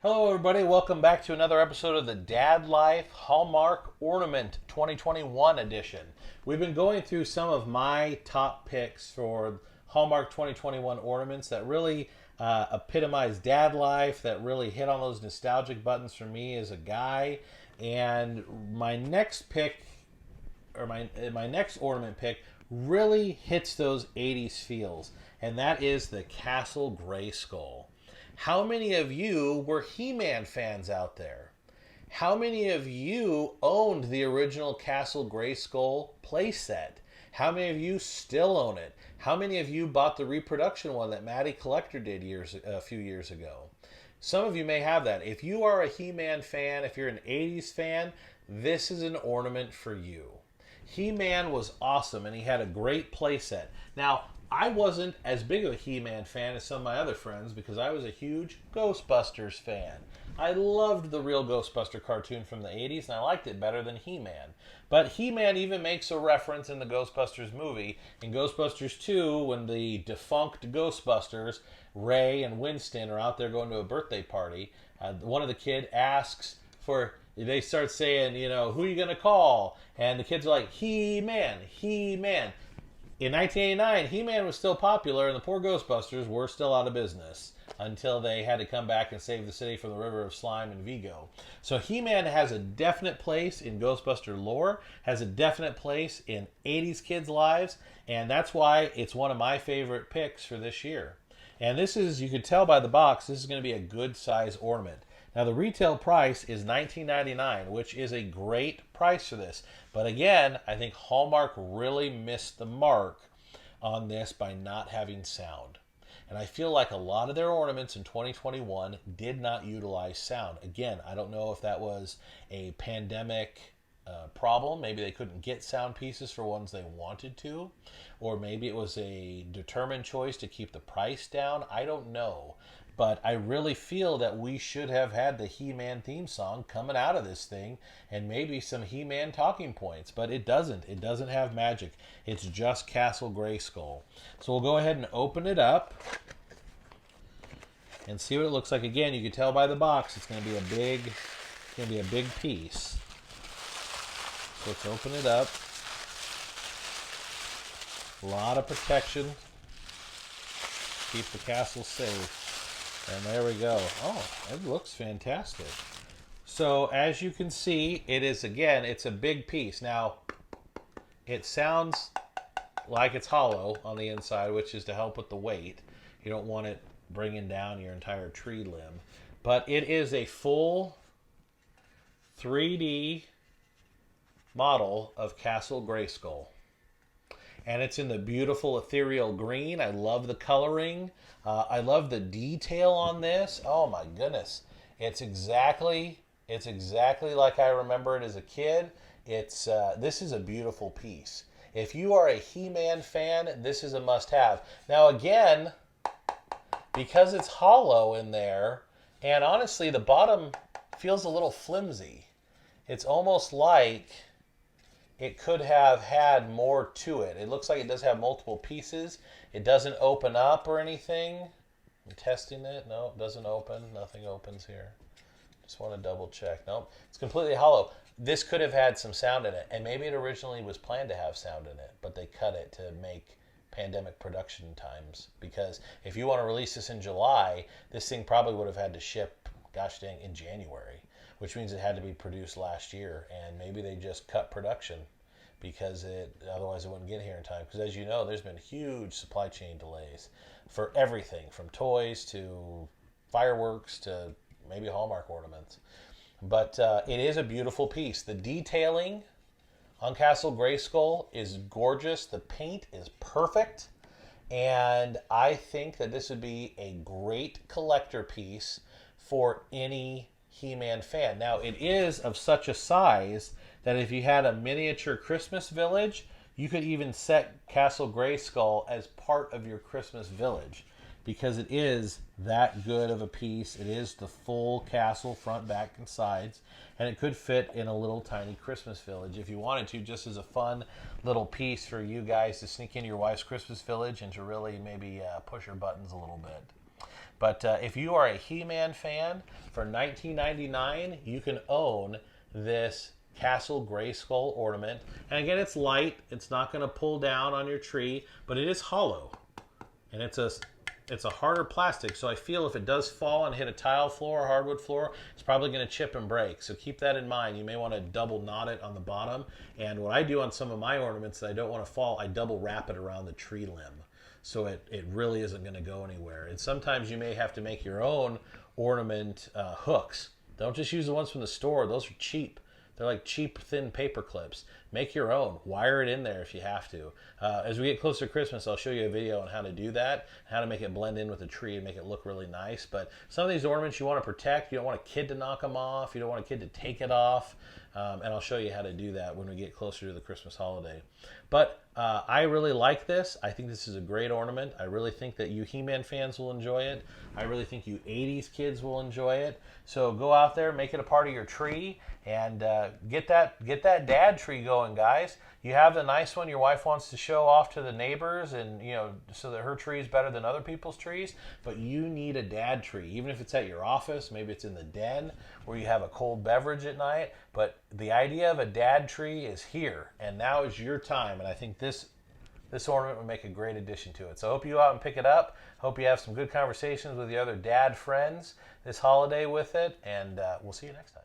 Hello, everybody. Welcome back to another episode of the Dad Life Hallmark Ornament 2021 edition. We've been going through some of my top picks for Hallmark 2021 ornaments that really epitomize dad life, that really hit on those nostalgic buttons for me as a guy. And my next pick, or my next ornament pick, really hits those 80s feels, and that is the Castle Grayskull. How many of you were He-Man fans out there? How many of you owned the original Castle Grayskull playset? How many of you still own it? How many of you bought the reproduction one that Maddie Collector did a few years ago? Some of you may have that. If you are a He-Man fan, if you're an 80s fan, this is an ornament for you. He-Man was awesome, and he had a great playset. Now, I wasn't as big of a He-Man fan as some of my other friends because I was a huge Ghostbusters fan. I loved the real Ghostbuster cartoon from the 80s, and I liked it better than He-Man. But He-Man even makes a reference in the Ghostbusters movie. In Ghostbusters 2, when the defunct Ghostbusters, Ray and Winston, are out there going to a birthday party, one of the kids asks for... They start saying, who are you going to call? And the kids are like, He-Man, He-Man. In 1989, He-Man was still popular, and the poor Ghostbusters were still out of business until they had to come back and save the city from the River of Slime in Vigo. So He-Man has a definite place in Ghostbuster lore, has a definite place in 80s kids' lives, and that's why it's one of my favorite picks for this year. And this is, you can tell by the box, this is going to be a good size ornament. Now the retail price is $19.99, which is a great price for this. But again, I think Hallmark really missed the mark on this by not having sound. And I feel like a lot of their ornaments in 2021 did not utilize sound. Again, I don't know if that was a pandemic problem. Maybe they couldn't get sound pieces for ones they wanted to. Or maybe it was a determined choice to keep the price down. I don't know. But I really feel that we should have had the He-Man theme song coming out of this thing and maybe some He-Man talking points. But it doesn't. It doesn't have magic. It's just Castle Grayskull. So we'll go ahead and open it up and see what it looks like. Again, you can tell by the box it's going to be a big piece. So let's open it up. A lot of protection. Keep the castle safe. And there we go. Oh, it looks fantastic. So as you can see, it is, again, it's a big piece. Now, it sounds like it's hollow on the inside, which is to help with the weight. You don't want it bringing down your entire tree limb. But it is a full 3D model of Castle Grayskull. And it's in the beautiful ethereal green. I love the coloring. I love the detail on this. Oh my goodness. It's exactly like I remember it as a kid. This is a beautiful piece. If you are a He-Man fan, this is a must-have. Now again, because it's hollow in there, and honestly the bottom feels a little flimsy. It's almost like it could have had more to it. It looks like it does have multiple pieces. It doesn't open up or anything. I'm testing it. No, it doesn't open. Nothing opens here. Just want to double check. Nope, it's completely hollow. This could have had some sound in it, and maybe it originally was planned to have sound in it, but they cut it to make pandemic production times. Because if you want to release this in July, this thing probably would have had to ship, gosh dang, in January, which means it had to be produced last year, and maybe they just cut production because otherwise it wouldn't get here in time. Because as you know, there's been huge supply chain delays for everything from toys to fireworks to maybe Hallmark ornaments. But it is a beautiful piece. The detailing on Castle Grayskull is gorgeous. The paint is perfect. And I think that this would be a great collector piece for any He-Man fan. Now, it is of such a size that if you had a miniature Christmas village, you could even set Castle Grayskull as part of your Christmas village because it is that good of a piece. It is the full castle, front, back, and sides, and it could fit in a little tiny Christmas village if you wanted to, just as a fun little piece for you guys to sneak into your wife's Christmas village and to really maybe push her buttons a little bit. But if you are a He-Man fan, for $19.99, you can own this Castle Grayskull ornament. And again, it's light. It's not going to pull down on your tree, but it is hollow. And it's a harder plastic, so I feel if it does fall and hit a tile floor or hardwood floor, it's probably going to chip and break. So keep that in mind. You may want to double knot it on the bottom. And what I do on some of my ornaments that I don't want to fall, I double wrap it around the tree limb. So it really isn't going to go anywhere. And sometimes you may have to make your own ornament hooks. Don't just use the ones from the store. Those are cheap. They're like cheap, thin paper clips. Make your own. Wire it in there if you have to. As we get closer to Christmas, I'll show you a video on how to do that, how to make it blend in with the tree and make it look really nice. But some of these ornaments you want to protect. You don't want a kid to knock them off. You don't want a kid to take it off. And I'll show you how to do that when we get closer to the Christmas holiday. But I really like this. I think this is a great ornament. I really think that you He-Man fans will enjoy it. I really think you 80s kids will enjoy it. So go out there, make it a part of your tree, and get that dad tree going, guys. You have the nice one your wife wants to show off to the neighbors, and so that her tree is better than other people's trees. But you need a dad tree, even if it's at your office, maybe it's in the den where you have a cold beverage at night. But the idea of a dad tree is here, and now is your time. And I think this ornament would make a great addition to it. So I hope you go out and pick it up. Hope you have some good conversations with your other dad friends this holiday with it, and we'll see you next time.